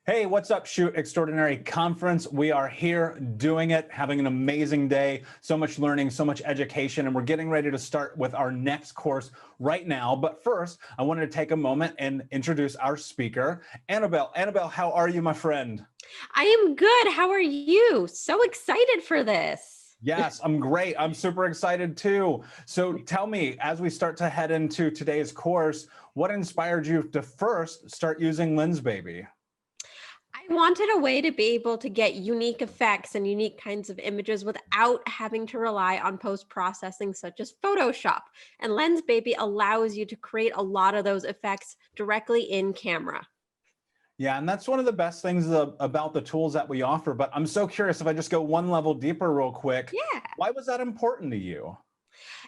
Hey, what's up, Shoot Extraordinary Conference? We are here doing it, having an amazing day, so much learning, so much education, and we're getting ready to start with our next course right now. But first, I wanted to take a moment and introduce our speaker, Anabel. Anabel, how are you, my friend? I am good. How are you? So excited for this. Yes, I'm great. I'm super excited too. So tell me, as we start to head into today's course, what inspired you to first start using Lensbaby? I wanted a way to be able to get unique effects and unique kinds of images without having to rely on post-processing such as Photoshop. And Lensbaby allows you to create a lot of those effects directly in camera. Yeah, and that's one of the best things about the tools that we offer. But I'm so curious, if I just go one level deeper real quick, Yeah. why was that important to you?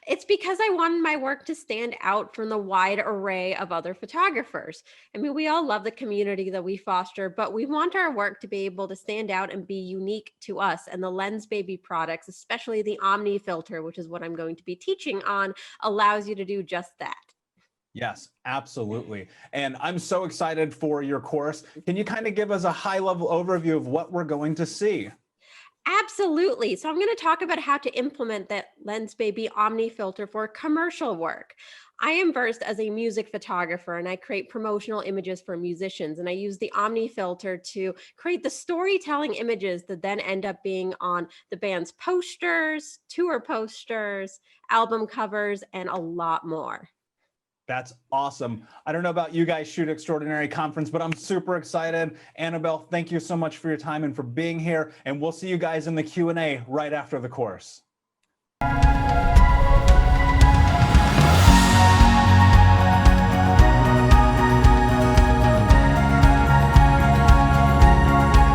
It's because I wanted my work to stand out from the wide array of other photographers. I mean, we all love the community that we foster, but we want our work to be able to stand out and be unique to us. And the Lensbaby products, especially the Omni filter, which is what I'm going to be teaching on, allows you to do just that. Yes, absolutely. And I'm so excited for your course. Can you kind of give us a high level overview of what we're going to see? Absolutely. So I'm going to talk about how to implement that Lensbaby Omni filter for commercial work. I am versed as a music photographer and I create promotional images for musicians. And I use the Omni filter to create the storytelling images that then end up being on the band's posters, tour posters, album covers, and a lot more. That's awesome. I don't know about you guys, Shoot Extraordinary Conference, but I'm super excited. Anabel, thank you so much for your time and for being here. And we'll see you guys in the Q&A right after the course.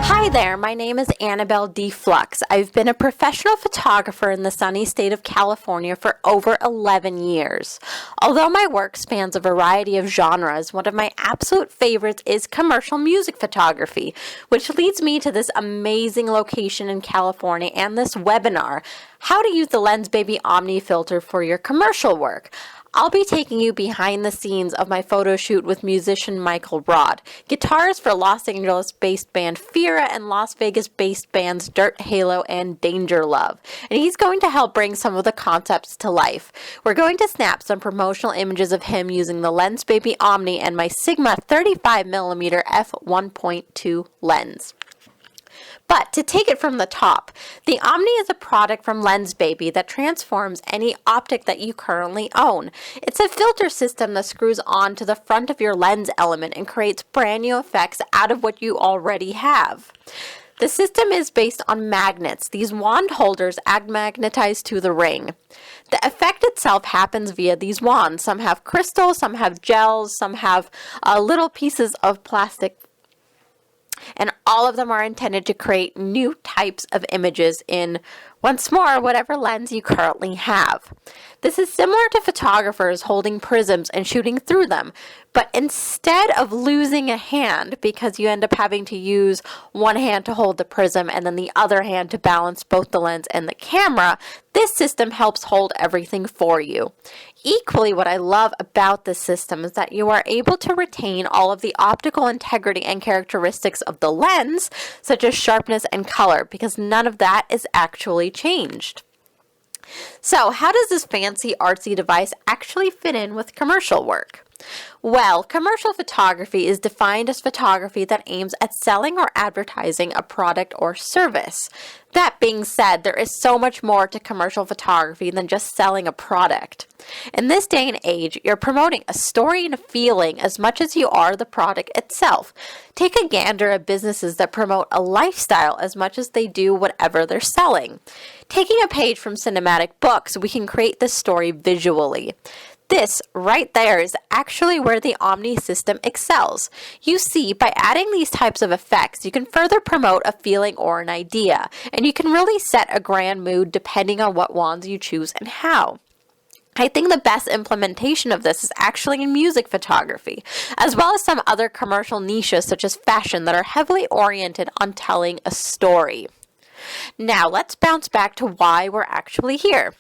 Hi there, my name is Anabel DFlux. I've been a professional photographer in the sunny state of California for over 11 years. Although my work spans a variety of genres, one of my absolute favorites is commercial music photography, which leads me to this amazing location in California and this webinar, How to Use the Lensbaby Omni Filter for Your Commercial Work. I'll be taking you behind the scenes of my photo shoot with musician Michael Rod, guitarist for Los Angeles-based band Fira and Las Vegas-based bands Dirt Halo and Danger Love. And he's going to help bring some of the concepts to life. We're going to snap some promotional images of him using the Lensbaby Omni and my Sigma 35mm f1.2 lens. But to take it from the top, the Omni is a product from Lensbaby that transforms any optic that you currently own. It's a filter system that screws onto the front of your lens element and creates brand new effects out of what you already have. The system is based on magnets. These wand holders magnetize to the ring. The effect itself happens via these wands. Some have crystals, some have gels, some have little pieces of plastic, and all of them are intended to create new types of images in, once more, whatever lens you currently have. This is similar to photographers holding prisms and shooting through them, but instead of losing a hand, because you end up having to use one hand to hold the prism and then the other hand to balance both the lens and the camera, this system helps hold everything for you. Equally, what I love about this system is that you are able to retain all of the optical integrity and characteristics of the lens, such as sharpness and color, because none of that is actually changed. So, how does this fancy artsy device actually fit in with commercial work? Well, commercial photography is defined as photography that aims at selling or advertising a product or service. That being said, there is so much more to commercial photography than just selling a product. In this day and age, you're promoting a story and a feeling as much as you are the product itself. Take a gander at businesses that promote a lifestyle as much as they do whatever they're selling. Taking a page from cinematic books, we can create this story visually. This right there is actually where the Omni system excels. You see, by adding these types of effects, you can further promote a feeling or an idea, and you can really set a grand mood depending on what wands you choose and how. I think the best implementation of this is actually in music photography, as well as some other commercial niches such as fashion that are heavily oriented on telling a story. Now let's bounce back to why we're actually here.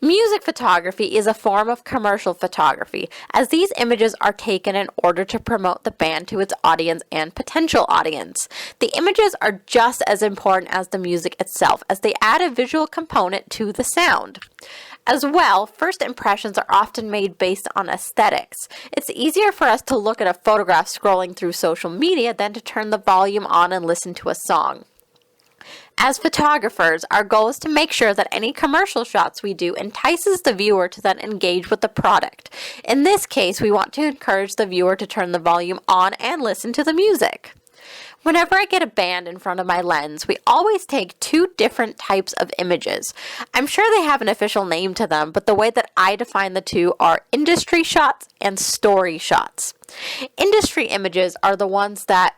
Music photography is a form of commercial photography, as these images are taken in order to promote the band to its audience and potential audience. The images are just as important as the music itself, as they add a visual component to the sound. As well, first impressions are often made based on aesthetics. It's easier for us to look at a photograph scrolling through social media than to turn the volume on and listen to a song. As photographers, our goal is to make sure that any commercial shots we do entices the viewer to then engage with the product. In this case, we want to encourage the viewer to turn the volume on and listen to the music. Whenever I get a band in front of my lens, we always take two different types of images. I'm sure they have an official name to them, but the way that I define the two are industry shots and story shots. Industry images are the ones that,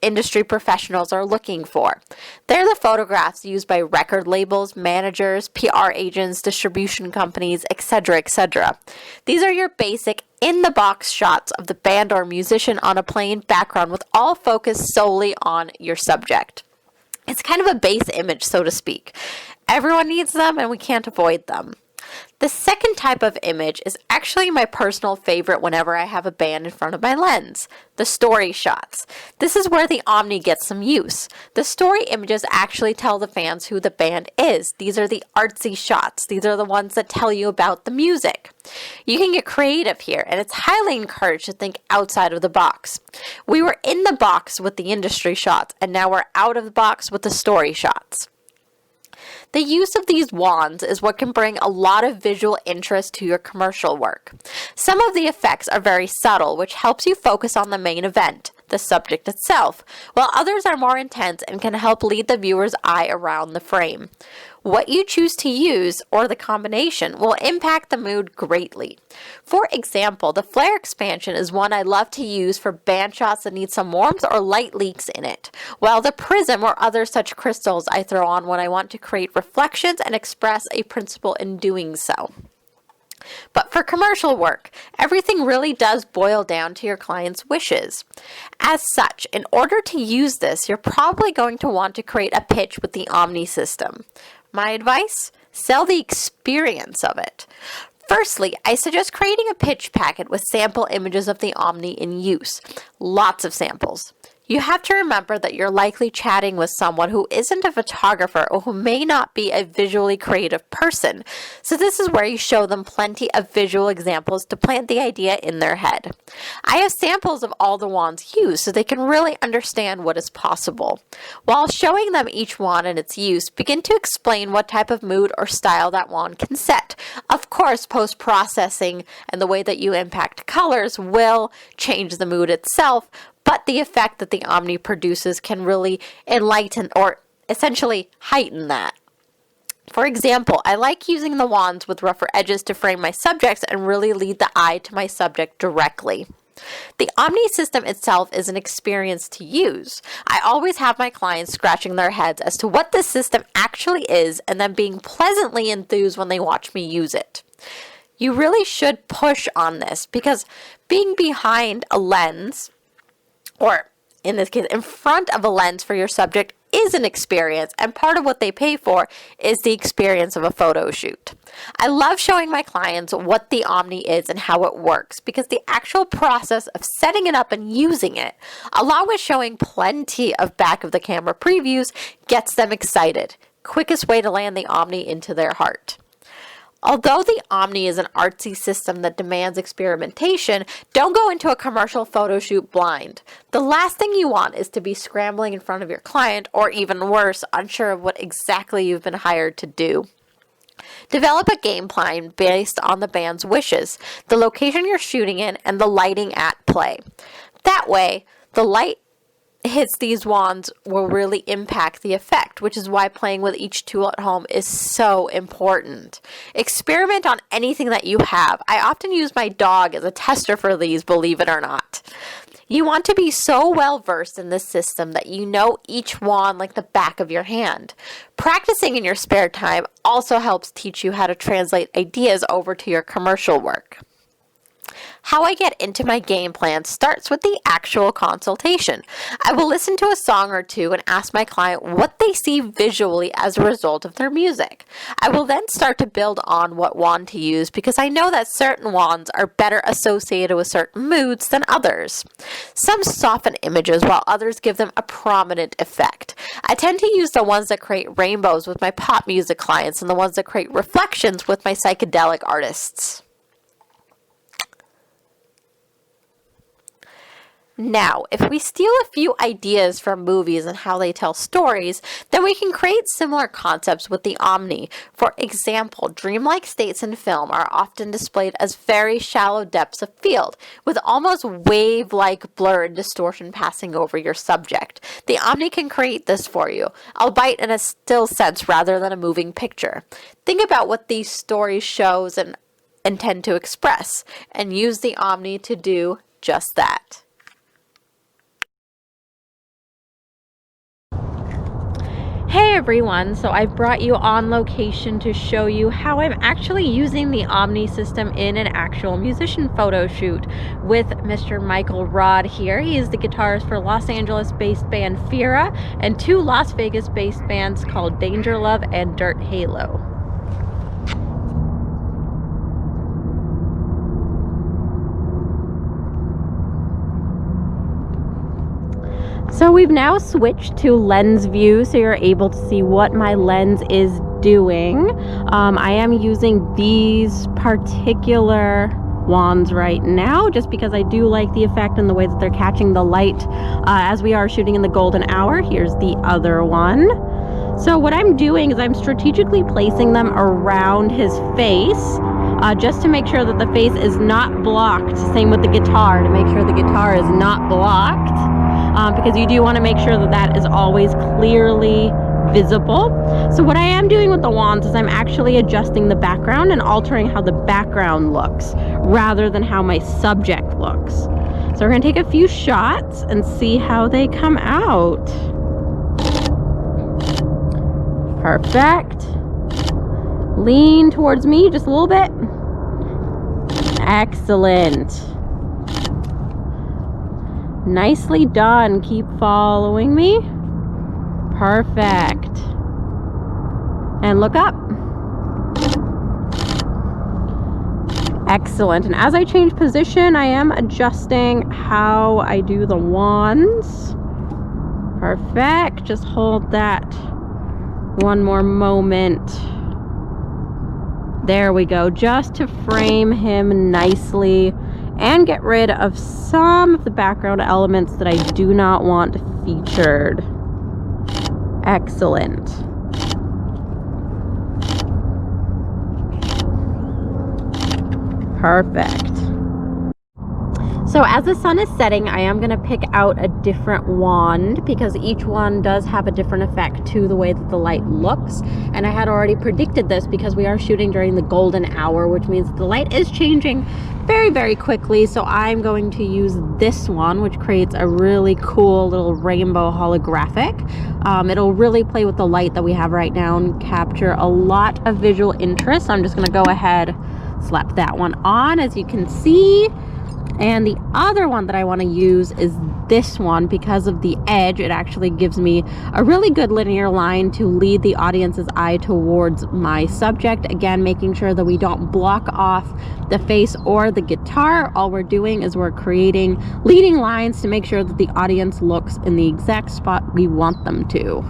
industry professionals are looking for. They're the photographs used by record labels, managers, PR agents, distribution companies, etc., etc. These are your basic in-the-box shots of the band or musician on a plain background with all focus solely on your subject. It's kind of a base image, so to speak. Everyone needs them and we can't avoid them. The second type of image is actually my personal favorite whenever I have a band in front of my lens, the story shots. This is where the Omni gets some use. The story images actually tell the fans who the band is. These are the artsy shots. These are the ones that tell you about the music. You can get creative here, and it's highly encouraged to think outside of the box. We were in the box with the industry shots, and now we're out of the box with the story shots. The use of these wands is what can bring a lot of visual interest to your commercial work. Some of the effects are very subtle, which helps you focus on the main event, the subject itself, while others are more intense and can help lead the viewer's eye around the frame. What you choose to use, or the combination, will impact the mood greatly. For example, the flare expansion is one I love to use for band shots that need some warmth or light leaks in it, while the prism or other such crystals I throw on when I want to create reflections and express a principle in doing so. But for commercial work, everything really does boil down to your client's wishes. As such, in order to use this, you're probably going to want to create a pitch with the Omni system. My advice? Sell the experience of it. Firstly, I suggest creating a pitch packet with sample images of the Omni in use. Lots of samples. You have to remember that you're likely chatting with someone who isn't a photographer or who may not be a visually creative person. So this is where you show them plenty of visual examples to plant the idea in their head. I have samples of all the wands used so they can really understand what is possible. While showing them each wand and its use, begin to explain what type of mood or style that wand can set. Of course, post-processing and the way that you impact colors will change the mood itself, but the effect that the Omni produces can really enlighten or essentially heighten that. For example, I like using the wands with rougher edges to frame my subjects and really lead the eye to my subject directly. The Omni system itself is an experience to use. I always have my clients scratching their heads as to what this system actually is and then being pleasantly enthused when they watch me use it. You really should push on this because being behind a lens, or in this case, in front of a lens for your subject is an experience, and part of what they pay for is the experience of a photo shoot. I love showing my clients what the Omni is and how it works because the actual process of setting it up and using it, along with showing plenty of back of the camera previews, gets them excited. Quickest way to land the Omni into their heart. Although the Omni is an artsy system that demands experimentation, don't go into a commercial photo shoot blind. The last thing you want is to be scrambling in front of your client, or even worse, unsure of what exactly you've been hired to do. Develop a game plan based on the band's wishes, the location you're shooting in, and the lighting at play. That way, the light hits these wands will really impact the effect, which is why playing with each tool at home is so important. Experiment on anything that you have. I often use my dog as a tester for these, believe it or not. You want to be so well versed in this system that you know each wand like the back of your hand. Practicing in your spare time also helps teach you how to translate ideas over to your commercial work. How I get into my game plan starts with the actual consultation. I will listen to a song or two and ask my client what they see visually as a result of their music. I will then start to build on what wand to use because I know that certain wands are better associated with certain moods than others. Some soften images while others give them a prominent effect. I tend to use the ones that create rainbows with my pop music clients and the ones that create reflections with my psychedelic artists. Now, if we steal a few ideas from movies and how they tell stories, then we can create similar concepts with the Omni. For example, dreamlike states in film are often displayed as very shallow depths of field, with almost wave-like blur and distortion passing over your subject. The Omni can create this for you, albeit in a still sense rather than a moving picture. Think about what these stories shows and intend to express, and use the Omni to do just that. Hey everyone, so I've brought you on location to show you how I'm actually using the Omni system in an actual musician photo shoot with Mr. Michael Rod here. He is the guitarist for Los Angeles-based band Fira and two Las Vegas-based bands called Danger Love and Dirt Halo. So we've now switched to lens view so you're able to see what my lens is doing. I am using these particular wands right now just because I do like the effect and the way that they're catching the light as we are shooting in the golden hour. Here's the other one. So what I'm doing is I'm strategically placing them around his face just to make sure that the face is not blocked. Same with the guitar, to make sure the guitar is not blocked. Because you do want to make sure that that is always clearly visible. So what I am doing with the wands is I'm actually adjusting the background and altering how the background looks rather than how my subject looks. So we're going to take a few shots and see how they come out. Perfect. Lean towards me just a little bit. Excellent. Nicely done. Keep following me. Perfect. And look up. Excellent. And as I change position, I am adjusting how I do the wands. Perfect. Just hold that one more moment. There we go. Just to frame him nicely and get rid of some of the background elements that I do not want featured. Excellent. Perfect. So as the sun is setting, I am going to pick out a different wand because each one does have a different effect to the way that the light looks. And I had already predicted this because we are shooting during the golden hour, which means the light is changing very, very quickly. So I'm going to use this one, which creates a really cool little rainbow holographic. It'll really play with the light that we have right now and capture a lot of visual interest. So I'm just going to go ahead, slap that one on, as you can see. And the other one that I want to use is this one because of the edge. It actually gives me a really good linear line to lead the audience's eye towards my subject. Again, making sure that we don't block off the face or the guitar. All we're doing is we're creating leading lines to make sure that the audience looks in the exact spot we want them to.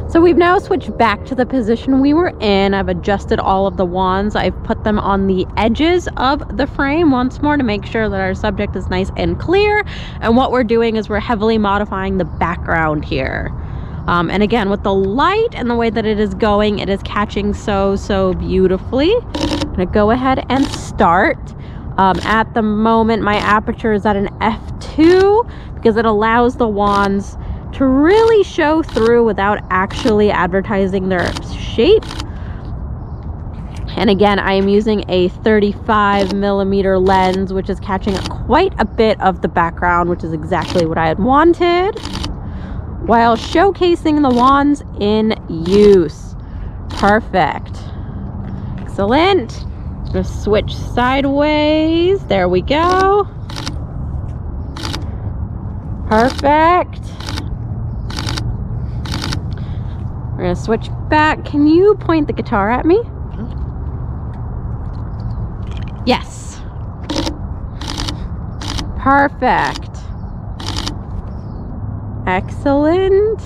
So we've now switched back to the position we were in. I've adjusted all of the wands. I've put them on the edges of the frame once more to make sure that our subject is nice and clear. And what we're doing is we're heavily modifying the background here. And again, with the light and the way that it is going, it is catching so beautifully. I'm gonna go ahead and start. At the moment, my aperture is at an f2 because it allows the wands to really show through without actually advertising their shape. And again, I am using a 35mm lens, which is catching quite a bit of the background, which is exactly what I had wanted, while showcasing the wands in use. Perfect. Excellent. Just switch sideways. There we go. Perfect. We're gonna switch back. Can you point the guitar at me? Yes. Perfect. Excellent.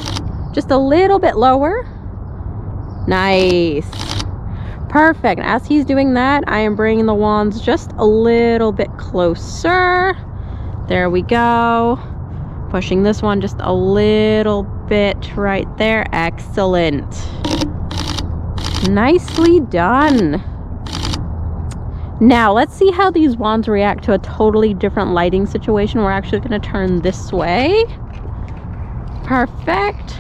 Just a little bit lower. Nice. Perfect. As he's doing that, I am bringing the wands just a little bit closer. There we go. Pushing this one just a little bit right there. Excellent. Nicely done. Now let's see how these wands react to a totally different lighting situation. We're actually going to turn this way. Perfect.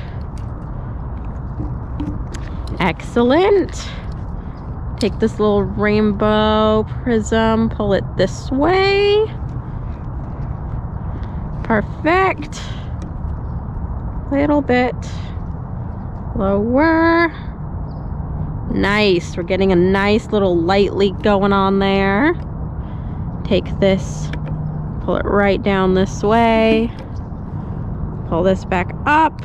Excellent. Take this little rainbow prism, pull it this way. Perfect. Little bit lower. Nice. We're getting a nice little light leak going on there. Take this, pull it right down this way. Pull this back up.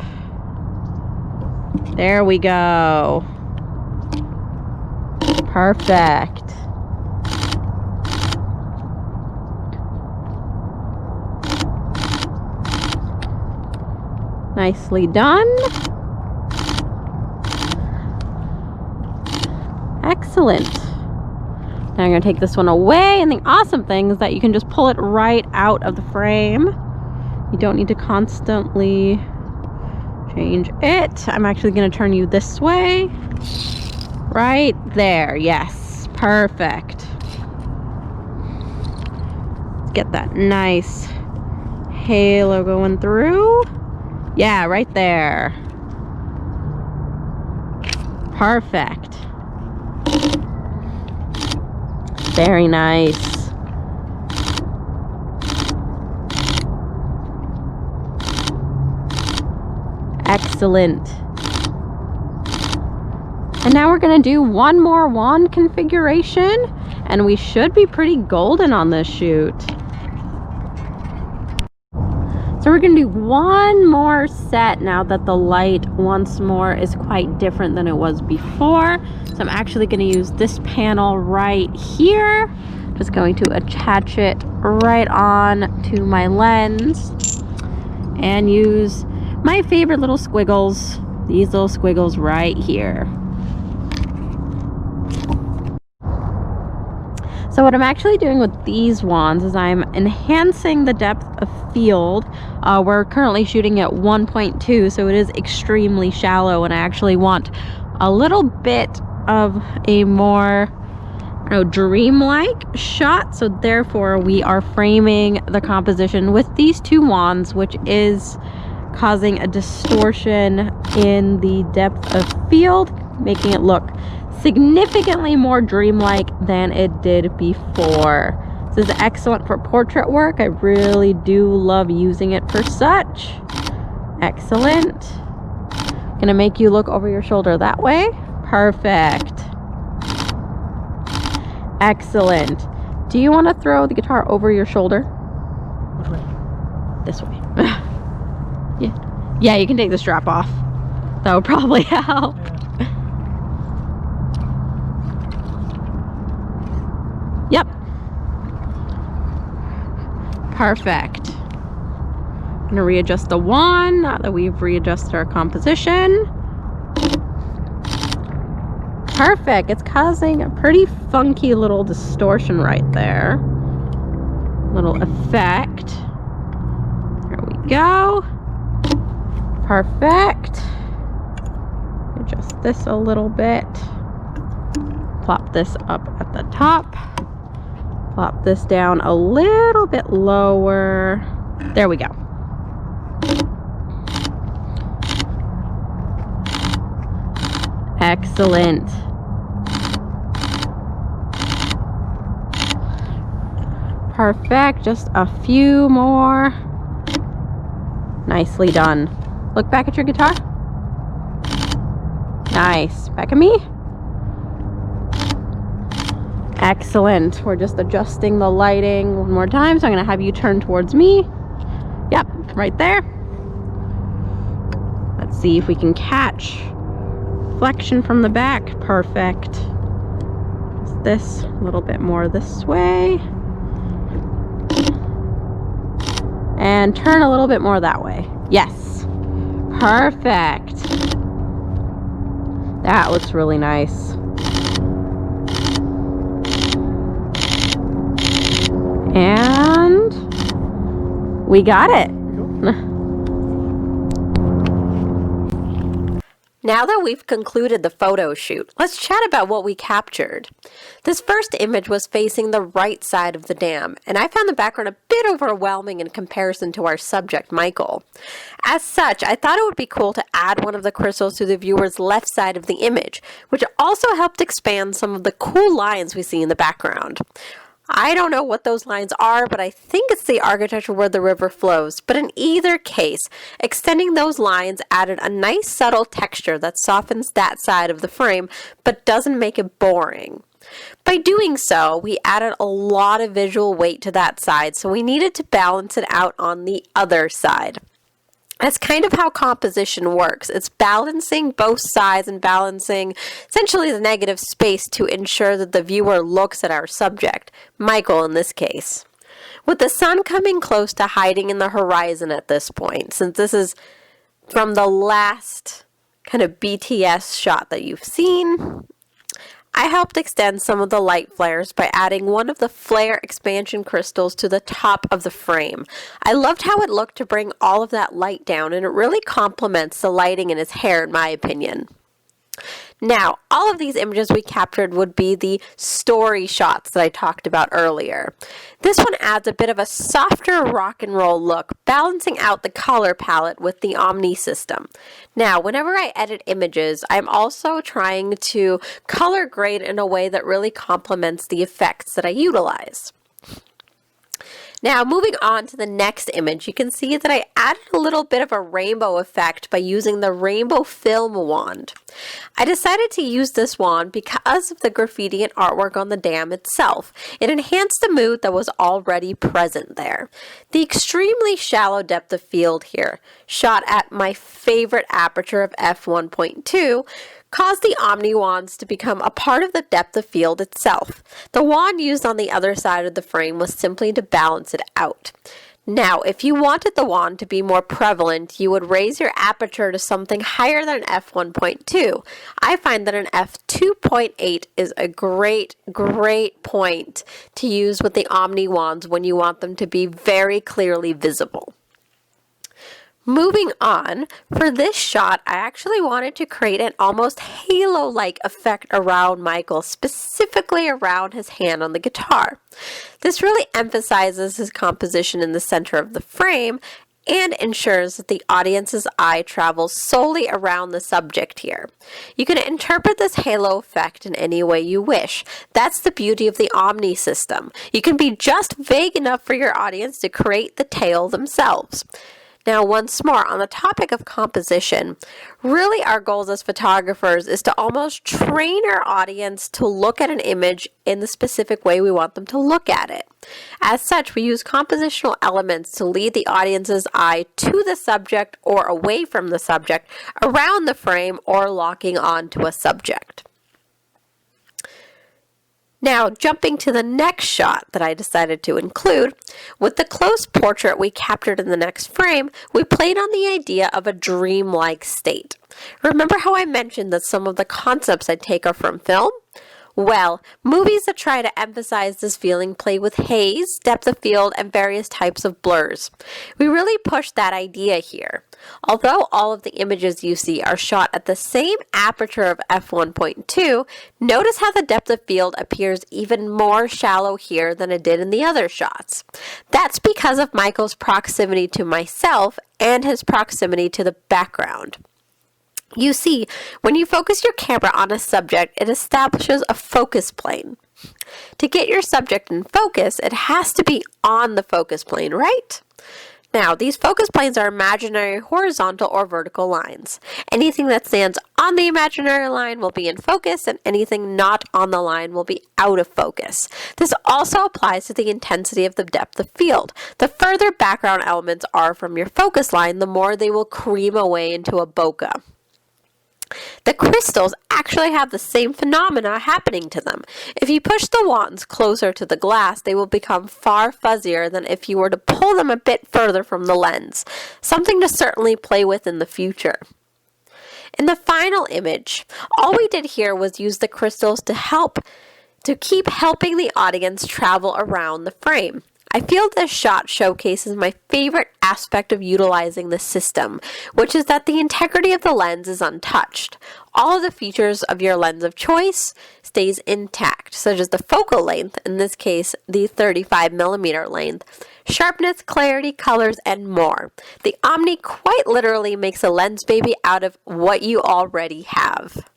There we go. Perfect. Nicely done. Excellent. Now I'm going to take this one away, and the awesome thing is that you can just pull it right out of the frame. You don't need to constantly change it. I'm actually going to turn you this way. Right there. Yes. Perfect. Let's get that nice halo going through. Yeah, right there. Perfect. Very nice. Excellent. And now we're going to do one more wand configuration, and we should be pretty golden on this shoot. So we're going to do one more set now that the light once more is quite different than it was before. So I'm actually going to use this panel right here. Just going to attach it right on to my lens and use my favorite little squiggles, these little squiggles right here. So what I'm actually doing with these wands is I'm enhancing the depth of field. We're currently shooting at 1.2, so it is extremely shallow, and I actually want a little bit of a more dreamlike shot. So therefore we are framing the composition with these two wands, which is causing a distortion in the depth of field, making it look significantly more dreamlike than it did before. This is excellent for portrait work. I really do love using it for such. Excellent. Gonna make you look over your shoulder that way. Perfect. Excellent. Do you want to throw the guitar over your shoulder? Which way? This way. Yeah, you can take the strap off. That would probably help. Yep. Perfect. I'm going to readjust the wand now that we've readjusted our composition. Perfect. It's causing a pretty funky little distortion right there. Little effect. There we go. Perfect. Adjust this a little bit. Plop this up at the top. Plop this down a little bit lower. There we go. Excellent. Perfect. Just a few more. Nicely done. Look back at your guitar. Nice. Back at me. Excellent. We're just adjusting the lighting one more time. So I'm going to have you turn towards me. Yep, right there. Let's see if we can catch reflection from the back. Perfect. Just this a little bit more this way. And turn a little bit more that way. Yes. Perfect. That looks really nice. And we got it. Now that we've concluded the photo shoot, let's chat about what we captured. This first image was facing the right side of the dam, and I found the background a bit overwhelming in comparison to our subject, Michael. As such, I thought it would be cool to add one of the crystals to the viewer's left side of the image, which also helped expand some of the cool lines we see in the background. I don't know what those lines are, but I think it's the architecture where the river flows. But in either case, extending those lines added a nice subtle texture that softens that side of the frame, but doesn't make it boring. By doing so, we added a lot of visual weight to that side, so we needed to balance it out on the other side. That's kind of how composition works. It's balancing both sides and balancing essentially the negative space to ensure that the viewer looks at our subject, Michael in this case. With the sun coming close to hiding in the horizon at this point, since this is from the last kind of BTS shot that you've seen, I helped extend some of the light flares by adding one of the flare expansion crystals to the top of the frame. I loved how it looked to bring all of that light down, and it really complements the lighting in his hair in my opinion. Now, all of these images we captured would be the story shots that I talked about earlier. This one adds a bit of a softer rock and roll look, balancing out the color palette with the Omni system. Now, whenever I edit images, I'm also trying to color grade in a way that really complements the effects that I utilize. Now, moving on to the next image, you can see that I added a little bit of a rainbow effect by using the rainbow film wand. I decided to use this wand because of the graffiti and artwork on the dam itself. It enhanced the mood that was already present there. The extremely shallow depth of field here, shot at my favorite aperture of f1.2, caused the Omni wands to become a part of the depth of field itself. The wand used on the other side of the frame was simply to balance it out. Now, if you wanted the wand to be more prevalent, you would raise your aperture to something higher than f1.2. I find that an f2.8 is a great point to use with the Omni wands when you want them to be very clearly visible. Moving on, for this shot, I actually wanted to create an almost halo-like effect around Michael, specifically around his hand on the guitar. This really emphasizes his composition in the center of the frame and ensures that the audience's eye travels solely around the subject here. You can interpret this halo effect in any way you wish. That's the beauty of the Omni system. You can be just vague enough for your audience to create the tale themselves. Now, once more, on the topic of composition, really our goals as photographers is to almost train our audience to look at an image in the specific way we want them to look at it. As such, we use compositional elements to lead the audience's eye to the subject or away from the subject, around the frame, or locking onto a subject. Now, jumping to the next shot that I decided to include, with the close portrait we captured in the next frame, we played on the idea of a dreamlike state. Remember how I mentioned that some of the concepts I take are from film? Well, movies that try to emphasize this feeling play with haze, depth of field, and various types of blurs. We really push that idea here. Although all of the images you see are shot at the same aperture of f1.2, notice how the depth of field appears even more shallow here than it did in the other shots. That's because of Michael's proximity to myself and his proximity to the background. You see, when you focus your camera on a subject, it establishes a focus plane. To get your subject in focus, it has to be on the focus plane, right? Now, these focus planes are imaginary horizontal or vertical lines. Anything that stands on the imaginary line will be in focus, and anything not on the line will be out of focus. This also applies to the intensity of the depth of field. The further background elements are from your focus line, the more they will cream away into a bokeh. The crystals actually have the same phenomena happening to them. If you push the wands closer to the glass, they will become far fuzzier than if you were to pull them a bit further from the lens. Something to certainly play with in the future. In the final image, all we did here was use the crystals to keep helping the audience travel around the frame. I feel this shot showcases my favorite aspect of utilizing the system, which is that the integrity of the lens is untouched. All of the features of your lens of choice stays intact, such as the focal length, in this case the 35mm length, sharpness, clarity, colors, and more. The Omni quite literally makes a Lensbaby out of what you already have.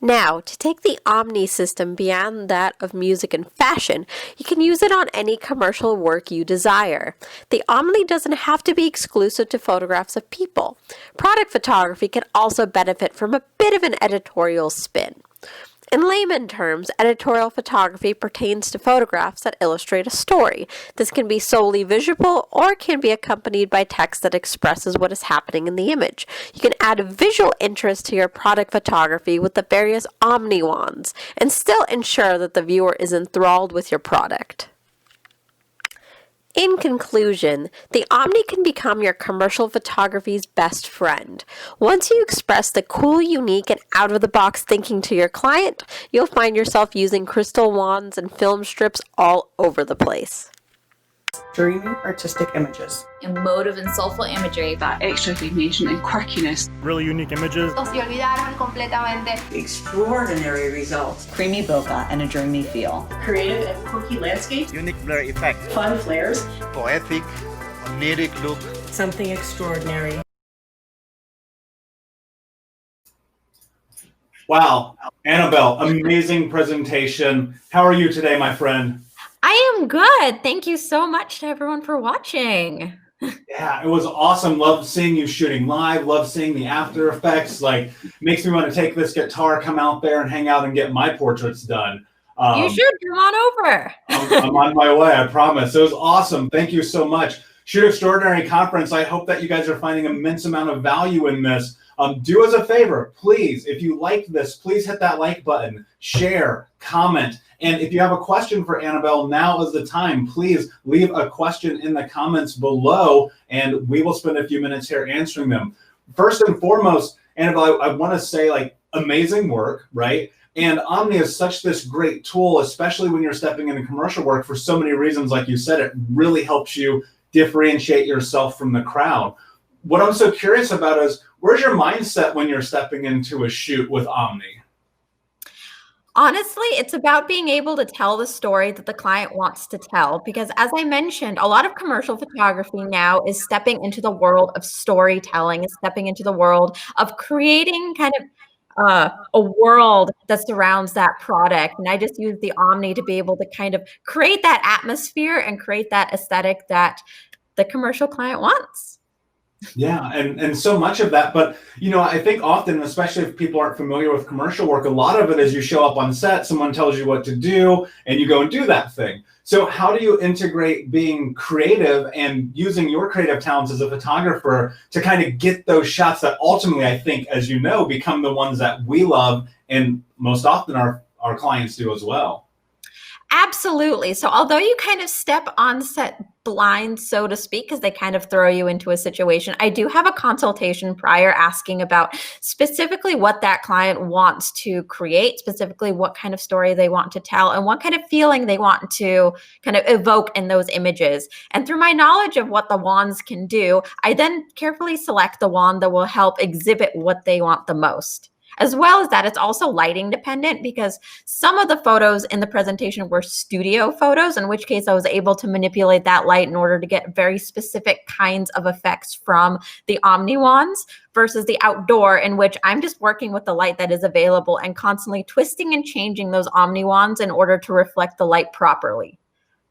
Now, to take the Omni system beyond that of music and fashion, you can use it on any commercial work you desire. The Omni doesn't have to be exclusive to photographs of people. Product photography can also benefit from a bit of an editorial spin. In layman terms, editorial photography pertains to photographs that illustrate a story. This can be solely visual or can be accompanied by text that expresses what is happening in the image. You can add a visual interest to your product photography with the various Omni wands and still ensure that the viewer is enthralled with your product. In conclusion, the Omni can become your commercial photography's best friend. Once you express the cool, unique, and out-of-the-box thinking to your client, you'll find yourself using crystal wands and film strips all over the place. Dreamy artistic images. Emotive and soulful imagery. That extra dimension and quirkiness. Really unique images. Se olvidaron completamente. Extraordinary results. Creamy bokeh and a dreamy feel. Creative and quirky landscapes. Unique blur effect. Fun flares. Poetic, oniric look. Something extraordinary. Wow, Anabel, amazing presentation. How are you today, my friend? I am good. Thank you so much to everyone for watching. Yeah, it was awesome. Love seeing you shooting live. Love seeing the after effects. Like, makes me want to take this guitar, come out there and hang out and get my portraits done. You should come on over. I'm on my way, I promise. It was awesome. Thank you so much. Shoot Extraordinary Conference. I hope that you guys are finding immense amount of value in this. Do us a favor, please. If you like this, please hit that like button, share, comment. And if you have a question for Anabel, now is the time. Please leave a question in the comments below, and we will spend a few minutes here answering them. First and foremost, Anabel, I want to say, like, amazing work, right? And Omni is such this great tool, especially when you're stepping into commercial work for so many reasons. Like you said, it really helps you differentiate yourself from the crowd. What I'm so curious about is, where's your mindset when you're stepping into a shoot with Omni? Honestly, it's about being able to tell the story that the client wants to tell. Because as I mentioned, a lot of commercial photography now is stepping into the world of storytelling, is stepping into the world of creating kind of a world that surrounds that product. And I just use the Omni to be able to kind of create that atmosphere and create that aesthetic that the commercial client wants. Yeah, and so much of that, but you know, I think often, especially if people aren't familiar with commercial work, a lot of it is you show up on set, someone tells you what to do, and you go and do that thing. So how do you integrate being creative and using your creative talents as a photographer to kind of get those shots that ultimately, I think, as you know, become the ones that we love and most often our clients do as well? Absolutely. So although you kind of step on set blind, so to speak, because they kind of throw you into a situation, I do have a consultation prior asking about specifically what that client wants to create, specifically what kind of story they want to tell, and what kind of feeling they want to kind of evoke in those images. And through my knowledge of what the wands can do, I then carefully select the wand that will help exhibit what they want the most. as well as that it's also lighting dependent, because some of the photos in the presentation were studio photos, in which case I was able to manipulate that light in order to get very specific kinds of effects from the Omni wands, versus the outdoor, in which I'm just working with the light that is available and constantly twisting and changing those Omni wands in order to reflect the light properly.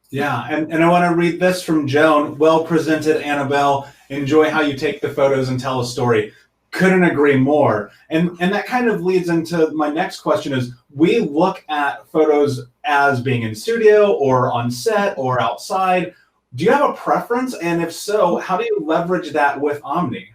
Yeah, and I want to read this from Joan. Well presented, Anabel. Enjoy how you take the photos and tell a story. Couldn't agree more. And that kind of leads into my next question is, we look at photos as being in studio or on set or outside. Do you have a preference? And if so, how do you leverage that with Omni?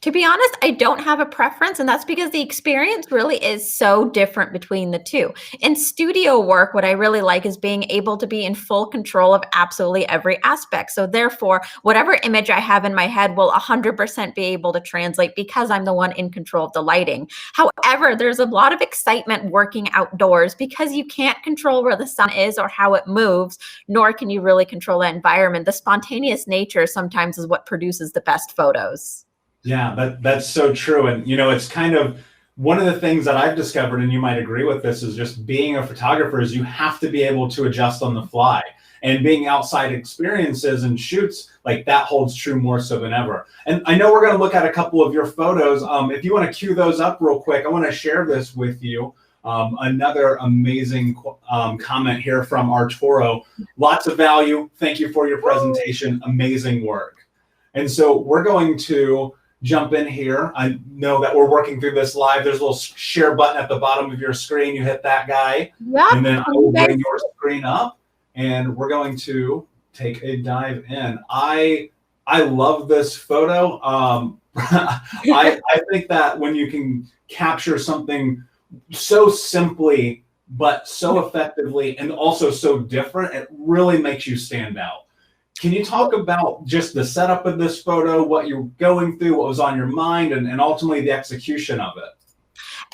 To be honest, I don't have a preference, and that's because the experience really is so different between the two. In studio work, what I really like is being able to be in full control of absolutely every aspect. So therefore, whatever image I have in my head will 100% be able to translate because I'm the one in control of the lighting. However, there's a lot of excitement working outdoors because you can't control where the sun is or how it moves, nor can you really control the environment. The spontaneous nature sometimes is what produces the best photos. Yeah, that's so true. And, you know, it's kind of one of the things that I've discovered, and you might agree with this, is just being a photographer is you have to be able to adjust on the fly. And being outside experiences and shoots, like that holds true more so than ever. And I know we're going to look at a couple of your photos. If you want to cue those up real quick, I want to share this with you. Another amazing comment here from Arturo. Lots of value. Thank you for your presentation. Amazing work. And so we're going to jump in here. I know that we're working through this live. There's a little share button at the bottom of your screen. You hit that guy, and then I will bring your screen up, and we're going to take a dive in. I love this photo. I think that when you can capture something so simply, but so effectively, and also so different, it really makes you stand out. Can you talk about just the setup of this photo, what you're going through, what was on your mind, and ultimately the execution of it?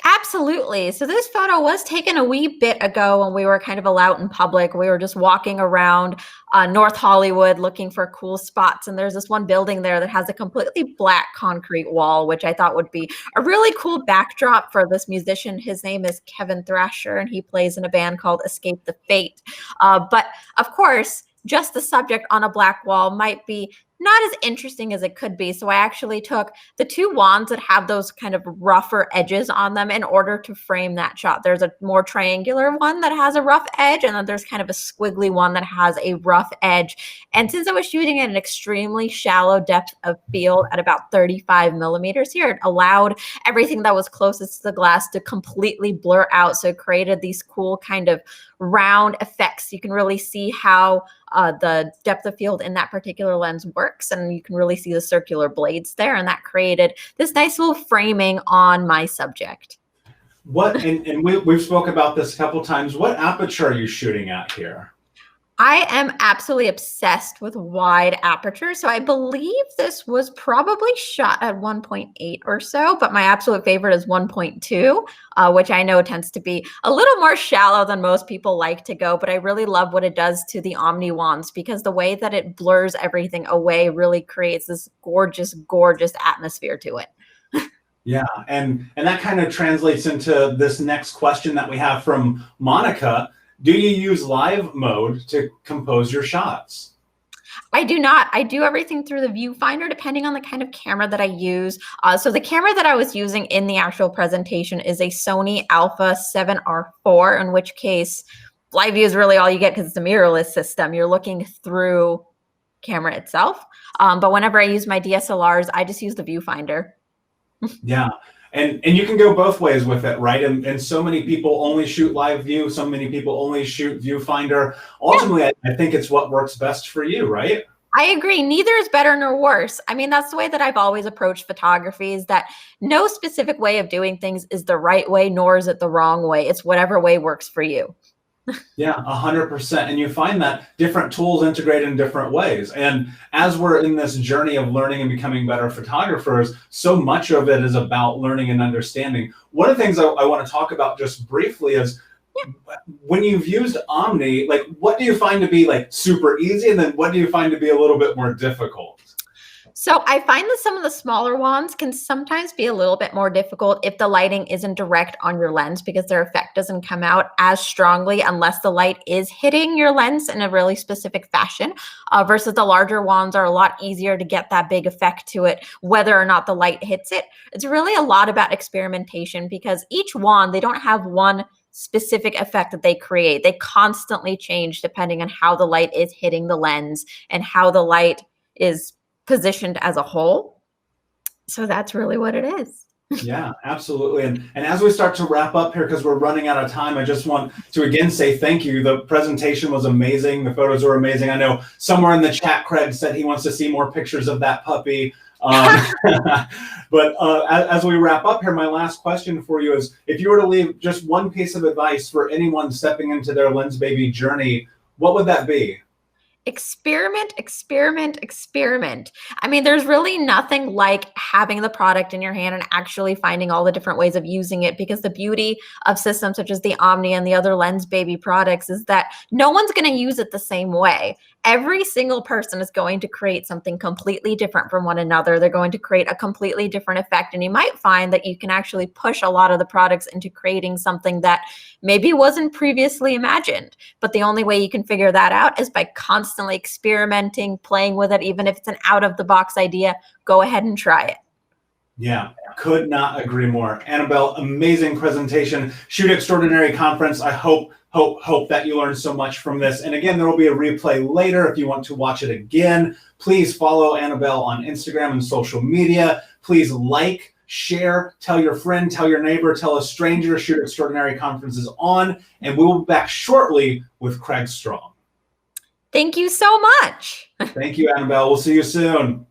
Absolutely. So this photo was taken a wee bit ago when we were kind of out in public. We were just walking around North Hollywood looking for cool spots. And there's this one building there that has a completely black concrete wall, which I thought would be a really cool backdrop for this musician. His name is Kevin Thrasher, and he plays in a band called Escape the Fate. But of course, just the subject on a black wall might be not as interesting as it could be. So I actually took the two wands that have those kind of rougher edges on them in order to frame that shot. There's a more triangular one that has a rough edge, and then there's kind of a squiggly one that has a rough edge. And since I was shooting at an extremely shallow depth of field at about 35 millimeters here, it allowed everything that was closest to the glass to completely blur out. So it created these cool kind of round effects. You can really see how the depth of field in that particular lens works, and you can really see the circular blades there, and that created this nice little framing on my subject. What, and we've spoke about this a couple times, what aperture are you shooting at here? I am absolutely obsessed with wide aperture. So I believe this was probably shot at 1.8 or so, but my absolute favorite is 1.2, which I know tends to be a little more shallow than most people like to go. But I really love what it does to the Omni wands, because the way that it blurs everything away really creates this gorgeous, gorgeous atmosphere to it. Yeah, and that kind of translates into this next question that we have from Monica. Do you use live mode to compose your shots? I do not. I do everything through the viewfinder, depending on the kind of camera that I use. So the camera that I was using in the actual presentation is a Sony Alpha 7R4, in which case live view is really all you get because it's a mirrorless system. You're looking through camera itself. But whenever I use my DSLRs, I just use the viewfinder. Yeah. And you can go both ways with it, right? And so many people only shoot live view. So many people only shoot viewfinder. Ultimately, yeah. I think it's what works best for you, right? I agree. Neither is better nor worse. I mean, that's the way that I've always approached photography, is that no specific way of doing things is the right way, nor is it the wrong way. It's whatever way works for you. Yeah, 100%. And you find that different tools integrate in different ways. And as we're in this journey of learning and becoming better photographers, so much of it is about learning and understanding. One of the things I want to talk about just briefly is when you've used Omni, like what do you find to be like super easy? And then what do you find to be a little bit more difficult? So I find that some of the smaller wands can sometimes be a little bit more difficult if the lighting isn't direct on your lens, because their effect doesn't come out as strongly unless the light is hitting your lens in a really specific fashion, versus the larger wands are a lot easier to get that big effect to it, whether or not the light hits it. It's really a lot about experimentation, because each wand, they don't have one specific effect that they create. They constantly change depending on how the light is hitting the lens and how the light is positioned as a whole. So that's really what it is. Yeah, absolutely. And as we start to wrap up here, because we're running out of time, I just want to again say thank you. The presentation was amazing. The photos were amazing. I know somewhere in the chat, Craig said he wants to see more pictures of that puppy. But as we wrap up here, my last question for you is, if you were to leave just one piece of advice for anyone stepping into their Lensbaby journey, what would that be? Experiment, experiment, experiment. I mean, there's really nothing like having the product in your hand and actually finding all the different ways of using it, because the beauty of systems such as the Omni and the other Lensbaby products is that no one's going to use it the same way. Every single person is going to create something completely different from one another. They're going to create a completely different effect. And you might find that you can actually push a lot of the products into creating something that maybe wasn't previously imagined. But the only way you can figure that out is by constantly experimenting, playing with it. Even if it's an out of the box idea, go ahead and try it. Yeah, could not agree more. Anabel, amazing presentation. Shoot Extraordinary Conference. I hope that you learned so much from this. And again, there will be a replay later if you want to watch it again. Please follow Anabel on Instagram and social media. Please like, share, tell your friend, tell your neighbor, tell a stranger. Shoot Extraordinary Conference is on, and we will be back shortly with Craig Strong. Thank you so much. Thank you, Anabel. We'll see you soon.